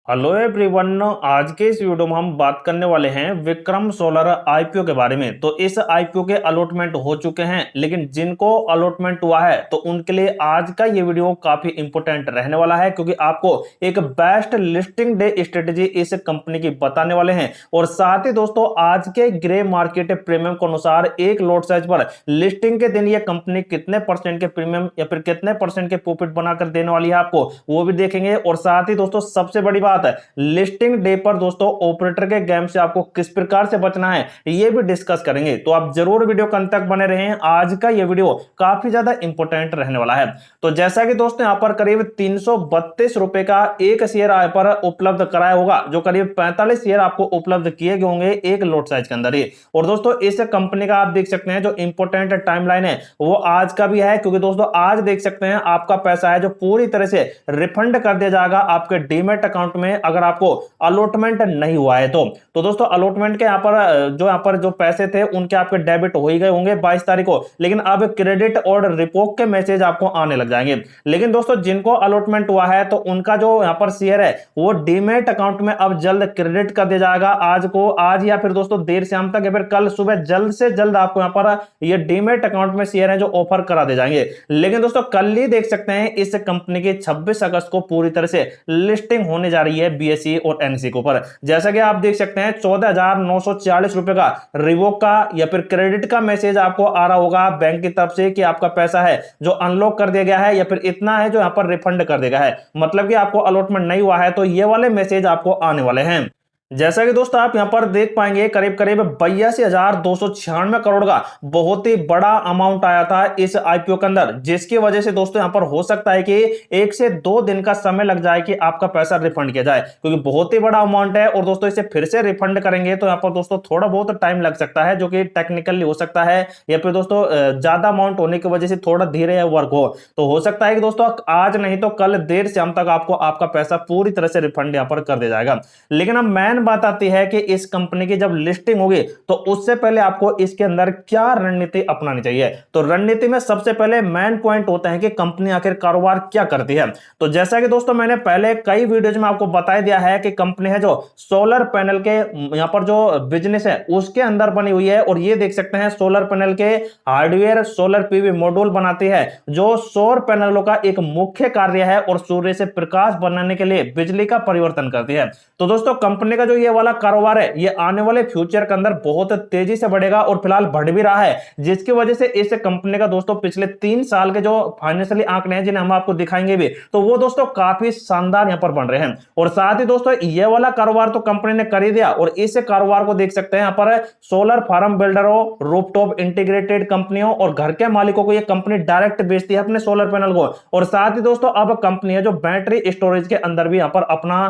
Hello everyone. आज के इस वीडियो में हम बात करने वाले हैं विक्रम सोलर आईपीओ के बारे में। तो इस आईपीओ के अलॉटमेंट हो चुके हैं, लेकिन जिनको अलॉटमेंट हुआ है तो उनके लिए आज का ये वीडियो काफी इंपॉर्टेंट रहने वाला है, क्योंकि आपको एक बेस्ट लिस्टिंग डे स्ट्रेटेजी इस कंपनी की बताने वाले हैं। और साथ ही दोस्तों, आज के ग्रे मार्केट प्रीमियम के अनुसार एक लॉट साइज पर लिस्टिंग के दिन ये कंपनी कितने परसेंट के प्रीमियम या फिर कितने परसेंट के प्रॉफिट बनाकर देने वाली है आपको, वो भी देखेंगे। और साथ ही दोस्तों, सबसे बड़ी बात है, लिस्टिंग डे पर दोस्तों ऑपरेटर के गेम से आपको किस प्रकार से बचना है ये भी डिस्कस करेंगे। तो आप जरूर वीडियो के अंत तक बने रहें, आज का ये वीडियो काफी ज्यादा इंपॉर्टेंट रहने वाला है। तो जैसा कि दोस्तों यहां पर करीब 332 रुपए का एक शेयर आय पर उपलब्ध कराया होगा, जो करीब 45 शेयर आपको उपलब्ध किए गए होंगे एक लॉट साइज के अंदर ही। और दोस्तों, इस कंपनी का आप देख सकते हैं जो इंपॉर्टेंट टाइमलाइन है वो आज का भी है, क्योंकि दोस्तों आज देख सकते हैं आपका पैसा है जो पूरी तरह से रिफंड कर दिया जाएगा आपके डीमेट अकाउंट में, अगर आपको अलॉटमेंट नहीं हुआ है तो दोस्तों अलॉटमेंट के यहाँ पर जो पैसे थे उनके आपके डेबिट हो ही गए होंगे 22 तारीख को, लेकिन अब क्रेडिट और रिपोक के मैसेज आपको आने लग जाएंगे। लेकिन दोस्तों, जिनको अलॉटमेंट हुआ है तो उनका जो यहाँ पर शेयर है वो डीमेट अकाउंट में अब जल्द क्रेडिट कर दिया जाएगा। आज या फिर दोस्तों देर शाम तक या फिर कल सुबह जल्द से जल्द आपको यहाँ पर ये डीमेट अकाउंट में शेयर है जो ऑफर करा दे जाएंगे। लेकिन दोस्तों, कल ही देख सकते हैं इस कंपनी की 26 अगस्त को पूरी तरह से लिस्टिंग होने जा रही है बीएसई और एनएसई के ऊपर। जैसा कि आप देख सकते हैं 14,940 रुपए का रिवोक का या फिर क्रेडिट का मैसेज आपको आ रहा होगा बैंक की तरफ से कि आपका पैसा है जो अनलॉक कर दिया गया है या फिर इतना है जो यहां पर रिफंड कर देगा है, मतलब कि आपको अलॉटमेंट नहीं हुआ है तो ये वाले मैसेज आपको आने वाले हैं। जैसा कि दोस्तों आप यहां पर देख पाएंगे करीब करीब 82,296 करोड़ का बहुत ही बड़ा अमाउंट आया था इस आईपीओ के अंदर, जिसकी वजह से दोस्तों यहां पर हो सकता है कि 1 से 2 दिन का समय लग जाए कि आपका पैसा रिफंड किया जाए, क्योंकि बहुत ही बड़ा अमाउंट है। और दोस्तों इसे फिर से रिफंड करेंगे तो यहां पर दोस्तों थोड़ा बहुत टाइम लग सकता है, जो कि टेक्निकली हो सकता है, या फिर दोस्तों ज्यादा अमाउंट होने की वजह से थोड़ा धीरे वर्क हो, तो हो सकता है कि दोस्तों आज नहीं तो कल देर शाम तक आपको आपका पैसा पूरी तरह से रिफंड यहां पर कर दिया जाएगा। लेकिन अब मैन बात आती है कि इस कंपनी की जब लिस्टिंग होगी तो उससे पहले आपको इसके अंदर क्या रणनीति अपनानी चाहिए। तो रणनीति में सबसे पहले मेन पॉइंट होता है कि कंपनी आखिर कारोबार क्या करती है। तो जैसा कि दोस्तों मैंने पहले कई वीडियोज में आपको बता दिया है कि कंपनी है जो सोलर पैनल के यहां पर जो बिजनेस है उसके अंदर बनी हुई है। और ये देख सकते हैं सोलर पैनल के हार्डवेयर सोलर पीवी मॉड्यूल बनाती है, जो सौर पैनलों का एक मुख्य कार्य है और सूर्य से प्रकाश बनाने के लिए बिजली का परिवर्तन करती है। तो दोस्तों कंपनी का जो ये वाला कारोबार है ये आने वाले फ्यूचर के अंदर बहुत तेजी से बढ़ेगा और फिलहाल बढ़ भी रहा है, जिसकी वजह से इस कंपनी का दोस्तों पिछले 3 साल के जो फाइनेंशियली आंकड़े हैं जिन्हें हम आपको दिखाएंगे भी, तो वो दोस्तों काफी शानदार यहां पर बन रहे हैं। और साथ ही दोस्तों ये वाला कारोबार तो कंपनी ने कर ही दिया, और इस कारोबार को देख सकते हैं यहां पर सोलर फार्म बिल्डरों, रूफटॉप इंटीग्रेटेड कंपनियों और घर के मालिकों को ये कंपनी डायरेक्ट बेचती है अपने सोलर पैनल को। और साथ ही दोस्तों अब कंपनी है जो बैटरी स्टोरेज के अंदर भी यहां पर अपना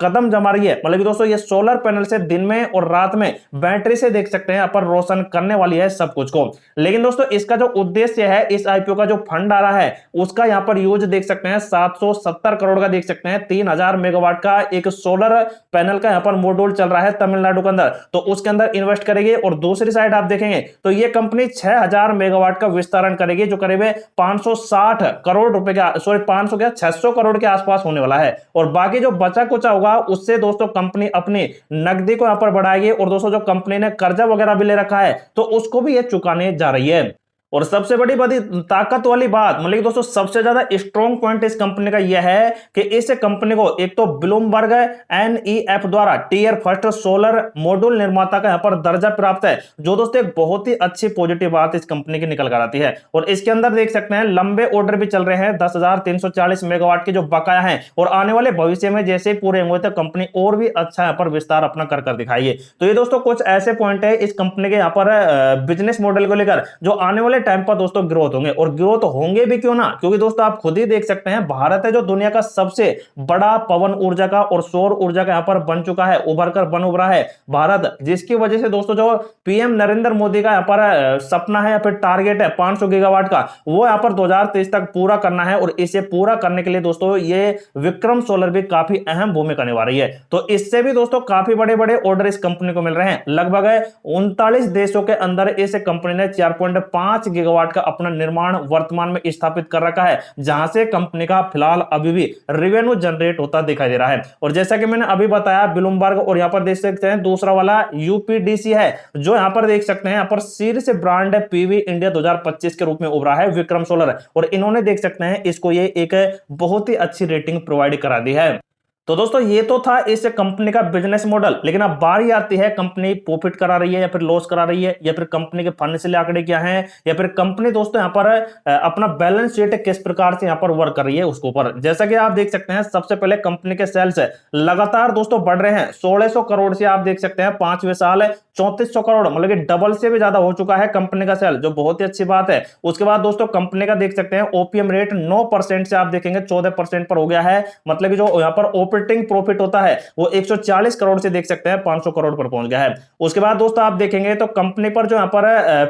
कदम जमा रही है, मतलब कि दोस्तों ये सोलर पैनल से दिन में और रात में बैटरी से देख सकते हैं यहां पर रोशन करने वाली है सब कुछ को। लेकिन दोस्तों इसका जो उद्देश्य है, इस आईपीओ का जो फंड आ रहा है उसका यहां पर यूज देख सकते हैं 770 करोड़ का, देख सकते हैं 3000 मेगावाट का एक सोलर पैनल का यहां पर मॉड्यूल चल रहा है तमिलनाडु के अंदर, तो उसके अंदर इन्वेस्ट करेगी। और दूसरी साइड आप देखेंगे तो ये कंपनी 6000 मेगावाट का विस्तारण करेगी, जो करीब 560 करोड़ रुपए का, सॉरी 500 क्या 600 करोड़ के आसपास होने वाला है। और बाकी जो बचा कुचा होगा उससे दोस्तों कंपनी अपनी नकदी को यहां पर बढ़ाएगी। और दोस्तों जो कंपनी ने कर्जा वगैरह भी ले रखा है तो उसको भी ये चुकाने जा रही है। और सबसे बड़ी ताकत वाली बात, मतलब दोस्तों सबसे ज्यादा स्ट्रॉन्ग पॉइंट इस कंपनी का यह है कि इस कंपनी को एक तो ब्लूमबर्ग एनईएफ द्वारा टीयर फर्स्ट सोलर मॉड्यूल निर्माता का यहां पर दर्जा प्राप्त है, जो दोस्तों एक बहुत ही अच्छी पॉजिटिव बात इस कंपनी की निकल कर आती है। और इसके अंदर देख सकते हैं लंबे ऑर्डर भी चल रहे हैं 10,340 मेगावाट के जो बकाया है, और आने वाले भविष्य में जैसे पूरे होंगे तो कंपनी और भी अच्छा यहां पर विस्तार अपना कर दिखाएगी। तो ये दोस्तों कुछ ऐसे पॉइंट है इस कंपनी के यहां पर बिजनेस मॉडल को लेकर जो आने वाले टाइम पर दोस्तों ग्रोथ होंगे। और ग्रोथ होंगे भी क्यों ना, क्योंकि दोस्तों आप खुद ही देख सकते हैं भारत है जो दुनिया का सबसे बड़ा पवन ऊर्जा का और सौर ऊर्जा का यहां पर बन चुका है, उभर कर बन उभरा है भारत, जिसकी वजह से दोस्तों जो पीएम नरेंद्र मोदी का यहां पर सपना है या फिर टारगेट है 500 गीगावाट का, वो यहां पर 2023 तक पूरा करना है। और इसे पूरा करने के लिए दोस्तों ये विक्रम सोलर भी काफी अहम भूमिका निभा रही है। तो इससे भी दोस्तों काफी बड़े बड़े ऑर्डर इस कंपनी को मिल रहे हैं। लगभग 39 देशों के अंदर इस कंपनी ने 4.5 गीगावाट का अपना निर्माण वर्तमान में स्थापित कर रखा है, जहां से कंपनी का फिलहाल अभी भी रेवेन्यू जनरेट होता दिखाई दे रहा है। और जैसा कि मैंने अभी बताया ब्लूमबर्ग, और यहां पर देख सकते हैं दूसरा वाला यूपीडीसी है, जो यहां पर देख सकते हैं यहां पर शीर्ष ब्रांड पीवी इंडिया 2025 के रूप में उभरा है विक्रम सोलर, और इन्होंने देख सकते हैं इसको ये एक बहुत ही अच्छी रेटिंग प्रोवाइड करा दी है। तो दोस्तों ये तो था इस कंपनी का बिजनेस मॉडल, लेकिन अब बारी आती है कंपनी प्रॉफिट करा रही है या फिर लॉस करा रही है, या फिर कंपनी के फाइनेंशियल आंकड़े क्या हैं, या फिर कंपनी दोस्तों यहाँ पर अपना बैलेंस शीट किस प्रकार से यहाँ पर वर्क कर रही है उसके ऊपर। जैसा कि आप देख सकते हैं सबसे पहले कंपनी के सेल्स लगातार दोस्तों बढ़ रहे हैं, 1600 करोड़ से आप देख सकते हैं 5वें साल 3400 करोड़, मतलब कि डबल से भी ज्यादा हो चुका है कंपनी का सेल, जो बहुत ही अच्छी बात है। उसके बाद दोस्तों कंपनी का देख सकते हैं ओपीएम रेट 9% से आप देखेंगे 14% पर हो गया है, मतलब कि जो यहाँ पर ऑपरेटिंग प्रॉफिट होता है वो 140 करोड़ से देख सकते हैं 500 करोड़ पर पहुंच गया है। उसके बाद दोस्तों आप देखेंगे तो कंपनी पर जो यहाँ पर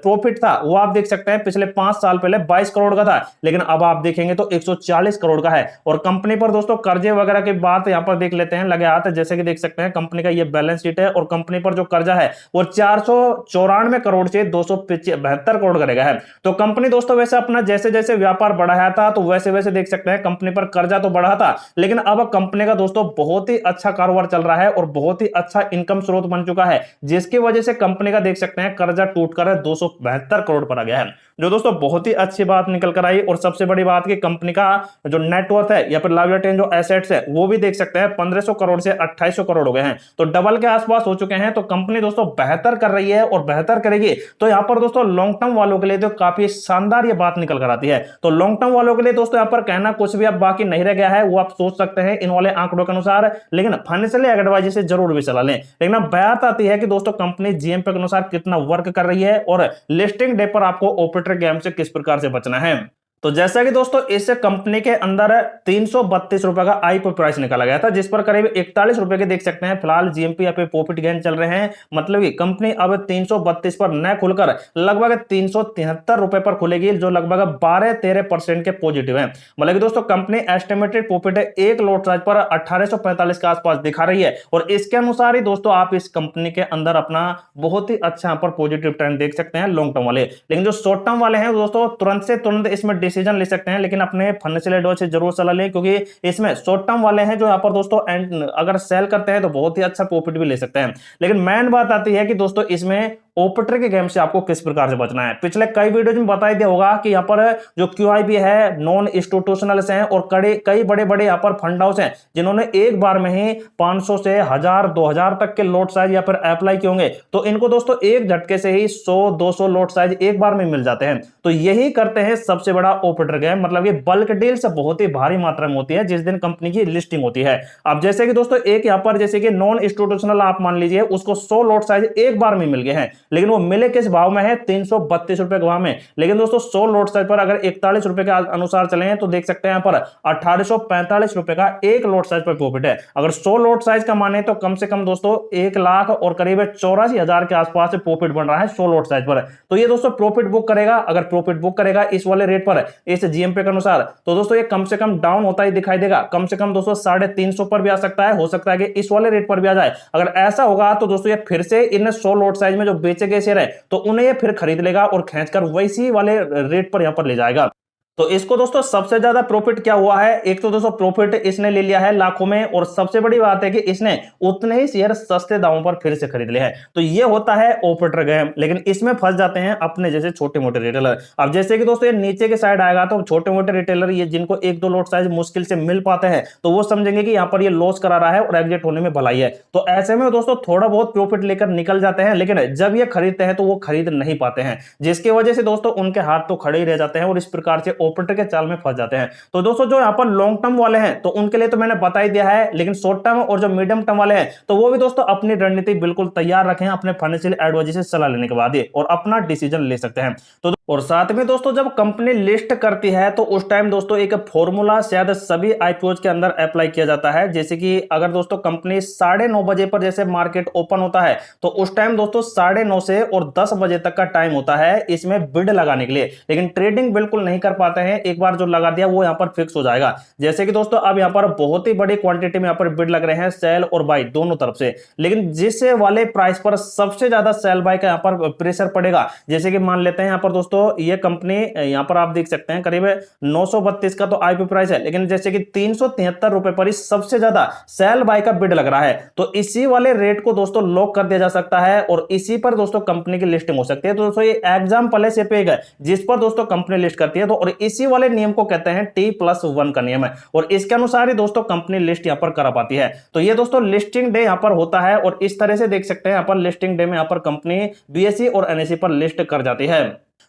प्रॉफिट था वो आप देख सकते हैं पिछले 5 साल पहले 22 करोड़ का था, लेकिन अब आप देखेंगे तो 140 करोड़ का है। और कंपनी पर दोस्तों कर्जे वगैरह की बात यहाँ पर देख लेते हैं लगे हाथ, जैसे कि देख सकते हैं कंपनी का ये बैलेंस शीट है, और कंपनी पर जो कर्जा है वो 494 करोड़ से 272 करोड़ करेगा है। तो कंपनी दोस्तों वैसे अपना जैसे जैसे व्यापार बढ़ाया था तो वैसे वैसे देख सकते हैं कंपनी पर कर्जा तो बढ़ा था, लेकिन अब कंपनी का दोस्तों बहुत ही अच्छा कारोबार चल रहा है और बहुत ही अच्छा इनकम स्रोत बन चुका है, जिसकी वजह से कंपनी का देख सकते हैं कर्जा टूटकर 272 करोड़ पर आ गया है, जो दोस्तों बहुत ही अच्छी बात निकल कर आई। और सबसे बड़ी बात कि कंपनी का जो नेटवर्थ है या फिर लायबिलिटी जो एसेट्स है वो भी देख सकते हैं 1500 करोड़ से 2800 करोड़ हो गए हैं, तो डबल के आसपास हो चुके हैं। तो कंपनी दोस्तों बेहतर कर रही है और बेहतर करेगी, तो यहां पर दोस्तों लॉन्ग टर्म वालों के लिए तो काफी शानदार ये बात निकल कर आती है। तो लॉन्ग टर्म वालों के लिए दोस्तों यहां पर कहना कुछ भी अब बाकी नहीं रह गया है, वो आप सोच सकते हैं इन वाले आंकड़ों के अनुसार, लेकिन फाइनेंशियली एडवाइजर से जरूर भी सलाह लें। लेकिन अब बात आती है कि दोस्तों कंपनी जीएमपी के अनुसार कितना वर्क कर रही है और लिस्टिंग डे पर आपको ऑपरेटर गेम से किस प्रकार से बचना है। तो जैसा कि दोस्तों इस कंपनी के अंदर 332 रुपए का आईपीओ प्राइस निकाला गया था, जिस पर करीब 41 रुपए के देख सकते हैं फिलहाल जीएमपी या फिर प्रॉफिट गेन चल रहे हैं। मतलब कि कंपनी अब 332 पर न खुलकर लगभग 373 रुपए पर खुलेगी, जो लगभग 12-13% के पॉजिटिव है। मतलब कि दोस्तों कंपनी एस्टिमेटेड प्रॉफिट एक लॉट साइज पर 1845 के आसपास दिखा रही है, और इसके अनुसार ही दोस्तों आप इस कंपनी के अंदर अपना बहुत ही अच्छा यहाँ पर पॉजिटिव ट्रेंड देख सकते हैं लॉन्ग टर्म वाले। लेकिन जो शॉर्ट टर्म वाले हैं दोस्तों तुरंत से तुरंत इसमें डिसीजन ले सकते हैं, लेकिन अपने फाइनेंशियल एडवाइजर से जरूर सलाह लें, क्योंकि इसमें शॉर्ट टर्म वाले हैं जो यहाँ पर दोस्तों अगर सेल करते हैं तो बहुत ही अच्छा प्रॉफिट भी ले सकते हैं। लेकिन मेन बात आती है कि दोस्तों इसमें ऑपरेटर के गेम से आपको किस प्रकार से बचना है। पिछले कई वीडियोज में बताई दिया होगा कि यहाँ पर जो क्यूआईबी है, नॉन इंस्टीट्यूशनल्स हैं और कई बड़े बड़े यहाँ पर फंड हाउस हैं जिन्होंने एक बार में ही 500 से 1000 2000 तक के लॉट साइज यहाँ पर अप्लाई किए होंगे, तो इनको दोस्तों एक झटके से ही 100-200 लॉट साइज एक बार में मिल जाते हैं। तो यही करते हैं सबसे बड़ा ऑपरेटर गेम, मतलब ये बल्क डील्स बहुत ही भारी मात्रा में होती है जिस दिन कंपनी की लिस्टिंग होती है। अब जैसे कि दोस्तों एक यहाँ पर जैसे कि नॉन इंस्टीट्यूशनल आप मान लीजिए उसको 100 लॉट साइज एक बार में मिल गए हैं, लेकिन वो मिले किस भाव में है, 332 रुपए के भाव में। लेकिन दोस्तों 100 लॉट साइज पर अगर 41 रुपए के अनुसार चले तो देख सकते हैं यहाँ पर 1845 रुपए का एक लॉट साइज पर प्रॉफिट है। अगर 100 लॉट साइज का माने तो कम से कम दोस्तों 1 लाख और करीब 84,000 के आसपास से प्रॉफिट बन रहा है 100 लॉट साइज पर। तो ये दोस्तों प्रॉफिट बुक करेगा, अगर प्रॉफिट बुक करेगा इस वाले रेट पर इस जीएमपी के अनुसार, तो दोस्तों ये कम से कम डाउन होता ही दिखाई देगा, कम से कम दोस्तों 350 पर भी आ सकता है, हो सकता है कि इस वाले रेट पर भी आ जाए। अगर ऐसा होगा तो दोस्तों ये फिर से इन 100 लॉट साइज में जो बेचे गए शेयर है तो उन्हें ये फिर खरीद लेगा और खींचकर वैसी वाले रेट पर यहां पर ले जाएगा। तो इसको दोस्तों सबसे ज्यादा प्रॉफिट क्या हुआ है, एक तो दोस्तों प्रॉफिट इसने ले लिया है लाखों में, और सबसे बड़ी बात है कि इसने उतने ही शेयर सस्ते दामों पर फिर से खरीद लिए हैं। तो ये होता है ऑपरेटर गेम, लेकिन इसमें फंस जाते हैं अपने जैसे छोटे मोटे रिटेलर। अब जैसे कि दोस्तों ये नीचे के साइड आएगा तो छोटे मोटे रिटेलर ये जिनको 1-2 लॉट साइज मुश्किल से मिल पाते हैं तो वो समझेंगे कि यहाँ पर ये लॉस करा रहा है और एग्जिट होने में भलाई है। तो ऐसे में दोस्तों थोड़ा बहुत प्रॉफिट लेकर निकल जाते हैं, लेकिन जब ये खरीदते हैं तो वो खरीद नहीं पाते हैं, जिसकी वजह से दोस्तों उनके हाथ तो खड़े ही रह जाते हैं और इस प्रकार से ऑपरेटर के चाल में फंस जाते हैं। तो दोस्तों जो यहाँ पर लॉन्ग टर्म वाले हैं तो उनके लिए तो मैंने बता ही दिया है, लेकिन शॉर्ट टर्म और जो मीडियम टर्म वाले हैं तो वो भी दोस्तों अपनी रणनीति बिल्कुल तैयार रखें अपने फाइनेंशियल एडवाइजर से सलाह लेने के बाद ही, और अपना डिसीजन ले सकते हैं। तो और साथ में दोस्तों जब कंपनी लिस्ट करती है तो उस टाइम दोस्तों एक फॉर्मूला शायद सभी आईपीओज के अंदर अप्लाई किया जाता है। जैसे कि अगर दोस्तों कंपनी 9:30 बजे पर जैसे मार्केट ओपन होता है तो उस टाइम दोस्तों 9:30 से और 10 बजे तक का टाइम होता है इसमें बिड लगाने के लिए, लेकिन ट्रेडिंग बिल्कुल नहीं कर पाते हैं। एक बार जो लगा दिया वो यहाँ पर फिक्स हो जाएगा। जैसे कि दोस्तों अब यहाँ पर बहुत ही बड़ी क्वांटिटी में यहाँ पर बिड लग रहे हैं सेल और बाई दोनों तरफ से, लेकिन जिस वाले प्राइस पर सबसे ज्यादा सेल बाई का यहाँ पर प्रेशर पड़ेगा, जैसे कि मान लेते हैं यहाँ पर दोस्तों दोस्तों ये कंपनी यहां पर आप देख सकते हैं करीब 932 का तो आईपीओ प्राइस है, लेकिन जैसे कि 373 रुपए पर ही सबसे ज्यादा सेल बाय का बिड लग रहा है। तो इसी वाले रेट को दोस्तों लॉक कर दिया जा सकता है और इसी पर दोस्तों कंपनी की लिस्टिंग हो सकती है। तो दोस्तों ये एग्जाम्पल है सिर्फ एक है जिस पर दोस्तों कंपनी लिस्ट करती है। तो और इसी वाले नियम को कहते हैं T+1 का नियम है और इसके अनुसार ही दोस्तों कंपनी लिस्ट यहां पर करा पाती है। तो ये दोस्तों लिस्टिंग डे यहां पर होता है और इस तरह से देख सकते हैं यहां पर लिस्टिंग डे में यहां पर कंपनी बीएसई और एनएसई पर लिस्ट कर जाती है।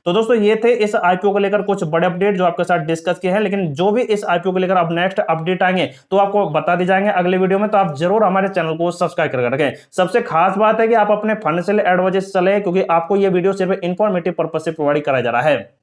तो दोस्तों ये थे इस आईपीओ को लेकर कुछ बड़े अपडेट जो आपके साथ डिस्कस किए हैं, लेकिन जो भी इस आईपीओ को लेकर अब नेक्स्ट अपडेट आएंगे तो आपको बता दी जाएंगे अगले वीडियो में। तो आप जरूर हमारे चैनल को सब्सक्राइब करके रखें। सबसे खास बात है कि आप अपने फाइनेंशियल एडवाइजर चले, क्योंकि आपको ये वीडियो सिर्फ इंफॉर्मेटिव पर्पज से प्रोवाइड कराया जा रहा है।